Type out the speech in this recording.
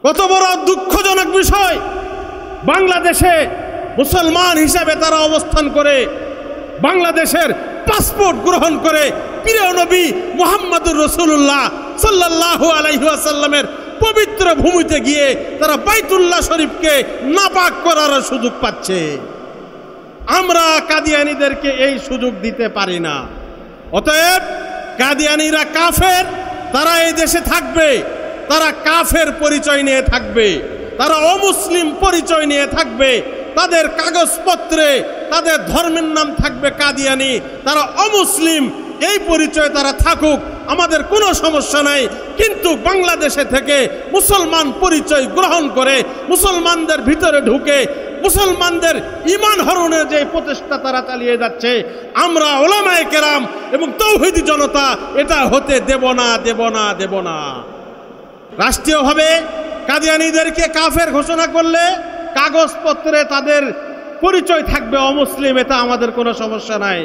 কত বড় দুঃখজনক বিষয়, বাংলাদেশে মুসলমান হিসাবে তারা অবস্থান করে, বাংলাদেশের পাসপোর্ট গ্রহণ করে প্রিয় নবী মুহাম্মদুর রাসূলুল্লাহ সাল্লাল্লাহু আলাইহি ওয়াসাল্লামের পবিত্র ভূমিতে গিয়ে তারা বাইতুল্লাহ শরীফকে নাপাক করার সুযোগ পাচ্ছে। আমরা কাদিয়ানীদেরকে এই সুযোগ দিতে পারি না। অতএব কাদিয়ানীরা কাফের, তারা এই দেশে থাকবে, তারা কাফের পরিচয় নিয়ে থাকবে, তারা অমুসলিম পরিচয় নিয়ে থাকবে, তাদের কাগজপত্রে তাদের ধর্মের নাম থাকবে কাদিয়ানী, তারা অমুসলিম, এই পরিচয় তারা থাকুক, আমাদের কোনো সমস্যা নাই। কিন্তু বাংলাদেশে থেকে মুসলমান পরিচয় গ্রহণ করে মুসলমানদের ভিতরে ঢুকে মুসলমানদের ঈমান হরণের যে প্রচেষ্টা তারা চালিয়ে যাচ্ছে, আমরা উলামায়ে কেরাম এবং তৌহিদি জনতা এটা হতে দেব না, দেব না, দেব না। রাষ্ট্রীয়ভাবে কাদিয়ানীদেরকে কাফের ঘোষণা করলে কাগজপত্রে তাদের পরিচয় থাকবে অমুসলিম, এটা আমাদের কোনো সমস্যা নাই।